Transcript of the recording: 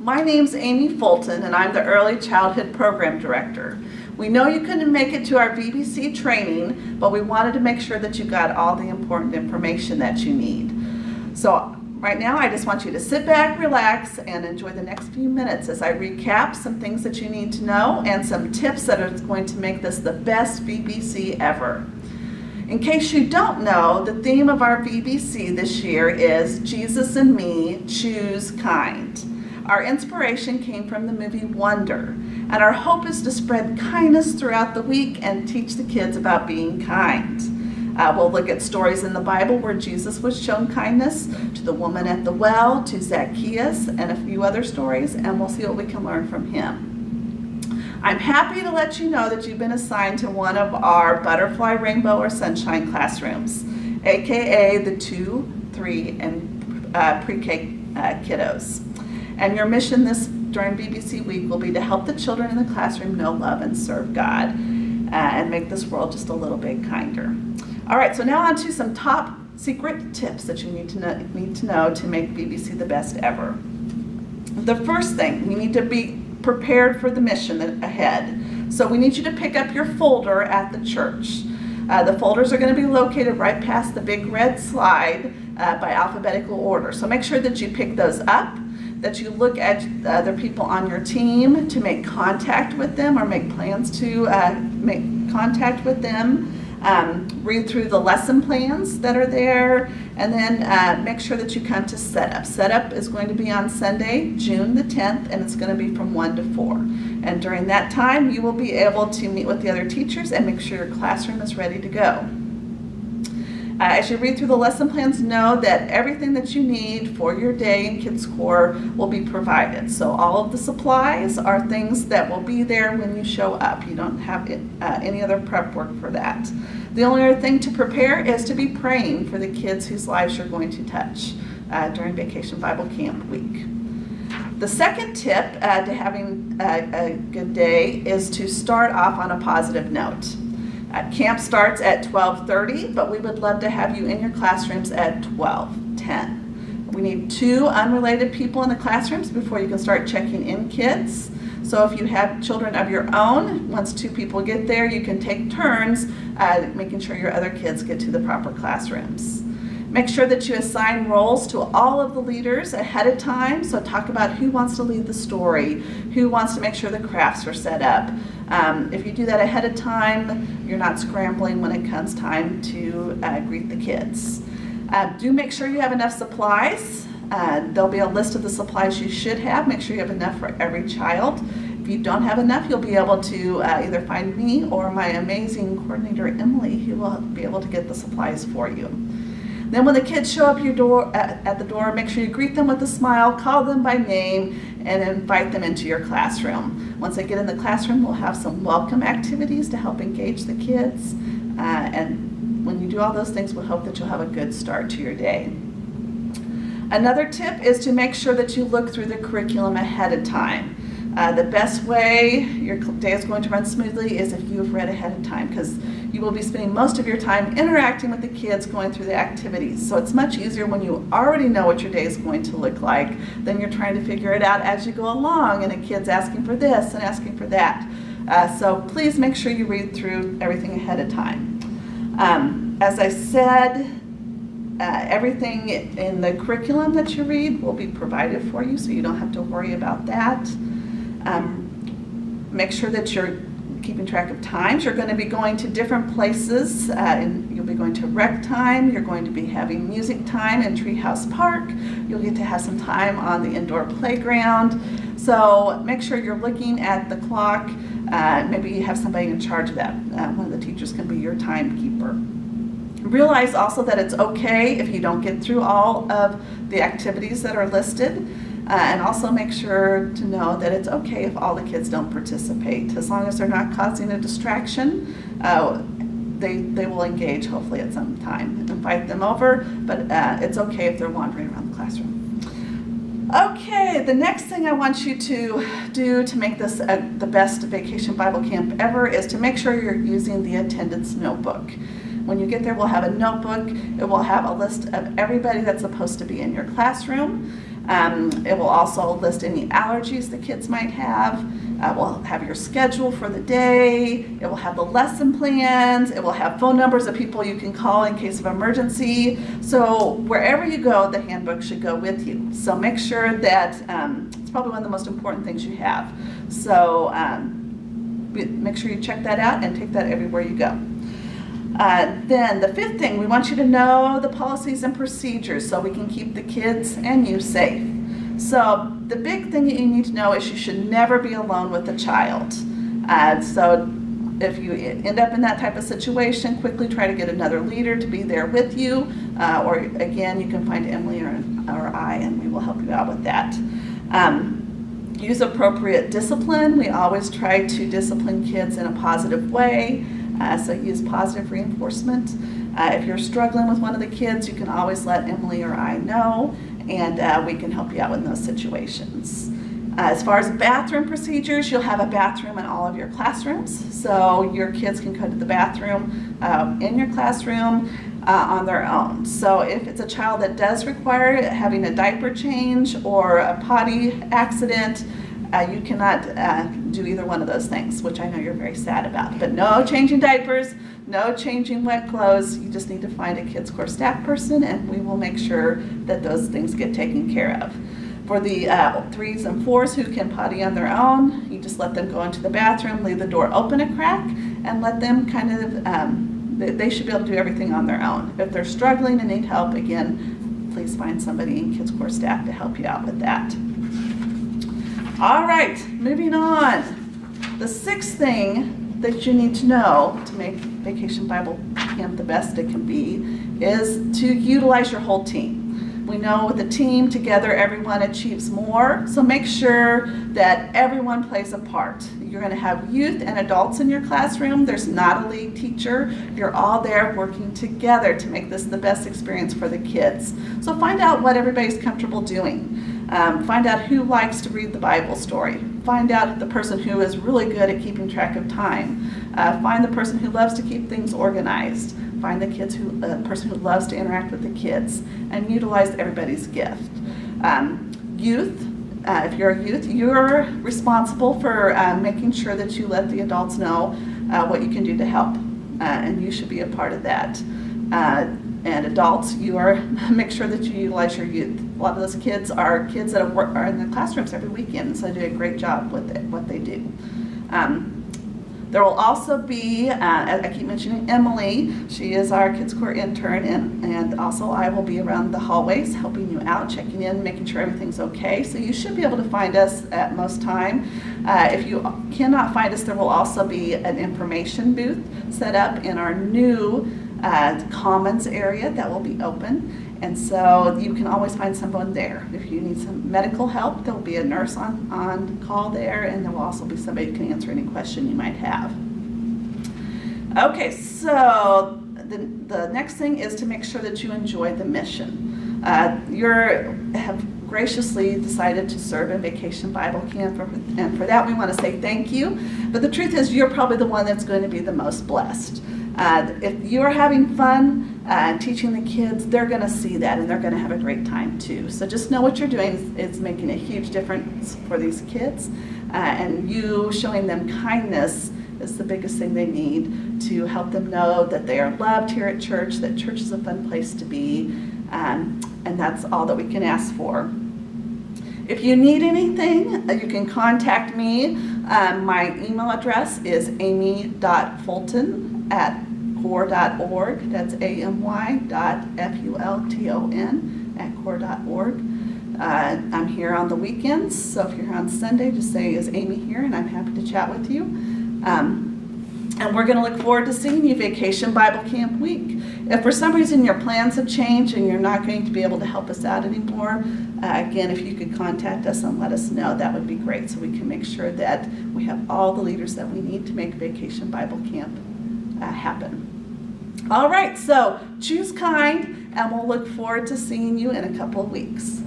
My name's Amy Fulton, and I'm the Early Childhood Program Director. We know you couldn't make it to our VBC training, but we wanted to make sure that you got all the important information that you need. So right now, I just want you to sit back, relax, and enjoy the next few minutes as I recap some things that you need to know and some tips that are going to make this the best VBC ever. In case you don't know, the theme of our VBC this year is Jesus and Me, Choose Kind. Our inspiration came from the movie Wonder, and our hope is to spread kindness throughout the week and teach the kids about being kind. We'll look at stories in the Bible where Jesus was shown kindness, to the woman at the well, to Zacchaeus, and a few other stories, and we'll see what we can learn from him. I'm happy to let you know that you've been assigned to one of our Butterfly, Rainbow, or Sunshine classrooms, aka the 2, 3, and pre-K kiddos. And your mission during VBC week will be to help the children in the classroom know, love, and serve God, and make this world just a little bit kinder. All right, so now on to some top secret tips that you need to know to make VBC the best ever. The first thing, we need to be prepared for the mission ahead. So we need you to pick up your folder at the church. The folders are going to be located right past the big red slide by alphabetical order. So make sure that you pick those up, that you look at other people on your team to make contact with them or make plans to make contact with them. Read through the lesson plans that are there, and then make sure that you come to setup. Setup is going to be on Sunday, June the 10th, and it's going to be from 1 to 4. And during that time, you will be able to meet with the other teachers and make sure your classroom is ready to go. As you read through the lesson plans, know that everything that you need for your day in Kids Corps will be provided. So all of the supplies are things that will be there when you show up. You don't have any other prep work for that. The only other thing to prepare is to be praying for the kids whose lives you're going to touch during Vacation Bible Camp week. The second tip to having a good day is to start off on a positive note. Camp starts at 12:30, but we would love to have you in your classrooms at 12:10. We need 2 unrelated people in the classrooms before you can start checking in kids. So if you have children of your own, once 2 people get there, you can take turns making sure your other kids get to the proper classrooms. Make sure that you assign roles to all of the leaders ahead of time. So talk about who wants to lead the story, who wants to make sure the crafts are set up. If you do that ahead of time, you're not scrambling when it comes time to greet the kids. Do make sure you have enough supplies. There'll be a list of the supplies you should have. Make sure you have enough for every child. If you don't have enough, you'll be able to either find me or my amazing coordinator, Emily, who will be able to get the supplies for you. Then when the kids show up at the door, make sure you greet them with a smile, call them by name, and invite them into your classroom. Once they get in the classroom, we'll have some welcome activities to help engage the kids. And when you do all those things, we'll hope that you'll have a good start to your day. Another tip is to make sure that you look through the curriculum ahead of time. The best way your day is going to run smoothly is if you have read ahead of time, because you will be spending most of your time interacting with the kids, going through the activities. So it's much easier when you already know what your day is going to look like than you're trying to figure it out as you go along and a kid's asking for this and asking for that. So please make sure you read through everything ahead of time. As I said, everything in the curriculum that you read will be provided for you, so you don't have to worry about that. Make sure that you're keeping track of times. You're going to be going to different places, and you'll be going to rec time. You're going to be having music time in Treehouse Park. You'll get to have some time on the indoor playground. So make sure you're looking at the clock. Maybe you have somebody in charge of that. One of the teachers can be your timekeeper. Realize also that it's okay if you don't get through all of the activities that are listed. And also make sure to know that it's okay if all the kids don't participate. As long as they're not causing a distraction, they will engage hopefully at some time. Invite them over, but it's okay if they're wandering around the classroom. Okay, the next thing I want you to do to make this the best Vacation Bible Camp ever is to make sure you're using the attendance notebook. When you get there, we'll have a notebook. It will have a list of everybody that's supposed to be in your classroom. It will also list any allergies the kids might have. We'll have your schedule for the day. It will have the lesson plans. It will have phone numbers of people you can call in case of emergency. So wherever you go, the handbook should go with you. So make sure that it's probably one of the most important things you have. So make sure you check that out and take that everywhere you go. Then the fifth thing, we want you to know the policies and procedures so we can keep the kids and you safe. So the big thing that you need to know is you should never be alone with a child. So if you end up in that type of situation, quickly try to get another leader to be there with you. Or again, you can find Emily or I, and we will help you out with that. Use appropriate discipline. We always try to discipline kids in a positive way. So use positive reinforcement. If you're struggling with one of the kids, you can always let Emily or I know, and we can help you out in those situations. As far as bathroom procedures, you'll have a bathroom in all of your classrooms. So your kids can go to the bathroom in your classroom on their own. So if it's a child that does require having a diaper change or a potty accident, you cannot do either one of those things, which I know you're very sad about. But no changing diapers, no changing wet clothes. You just need to find a Kids Corps staff person, and we will make sure that those things get taken care of. For the 3s and 4s who can potty on their own, you just let them go into the bathroom, leave the door open a crack, and let them kind of, they should be able to do everything on their own. If they're struggling and need help, again, please find somebody in Kids Corps staff to help you out with that. All right, moving on. The sixth thing that you need to know to make Vacation Bible Camp the best it can be is to utilize your whole team. We know with a team together, everyone achieves more. So make sure that everyone plays a part. You're going to have youth and adults in your classroom. There's not a lead teacher. You're all there working together to make this the best experience for the kids. So find out what everybody's comfortable doing. Find out who likes to read the Bible story. Find out the person who is really good at keeping track of time. Find the person who loves to keep things organized. Find the person who loves to interact with the kids, and utilize everybody's gift. Youth, if you're a youth, you're responsible for making sure that you let the adults know what you can do to help, and you should be a part of that. And adults, make sure that you utilize your youth. A lot of those kids are kids that are in the classrooms every weekend, so they do a great job with what they do. There will also be, I keep mentioning Emily, she is our Kids Corps intern, and also I will be around the hallways helping you out, checking in, making sure everything's okay. So you should be able to find us at most time. If you cannot find us, there will also be an information booth set up in our new Commons area that will be open. And so you can always find someone there. If you need some medical help, there will be a nurse on call there, and there will also be somebody who can answer any question you might have. Okay, so the next thing is to make sure that you enjoy the mission. You have graciously decided to serve in Vacation Bible Camp, and for that we want to say thank you. But the truth is, you're probably the one that's going to be the most blessed. If you're having fun teaching the kids, they're going to see that, and they're going to have a great time too. So just know what you're doing is making a huge difference for these kids, and you showing them kindness is the biggest thing they need to help them know that they are loved here at church, that church is a fun place to be, and that's all that we can ask for. If you need anything, you can contact me. My email address is amy.fulton@core.org. That's amy.fulton@core.org. I'm here on the weekends, so if you're here on Sunday, just say, is Amy here? And I'm happy to chat with you. And we're going to look forward to seeing you Vacation Bible Camp week. If for some reason your plans have changed and you're not going to be able to help us out anymore, again, if you could contact us and let us know, that would be great, so we can make sure that we have all the leaders that we need to make Vacation Bible Camp happen. All right, so choose kind, and we'll look forward to seeing you in a couple of weeks.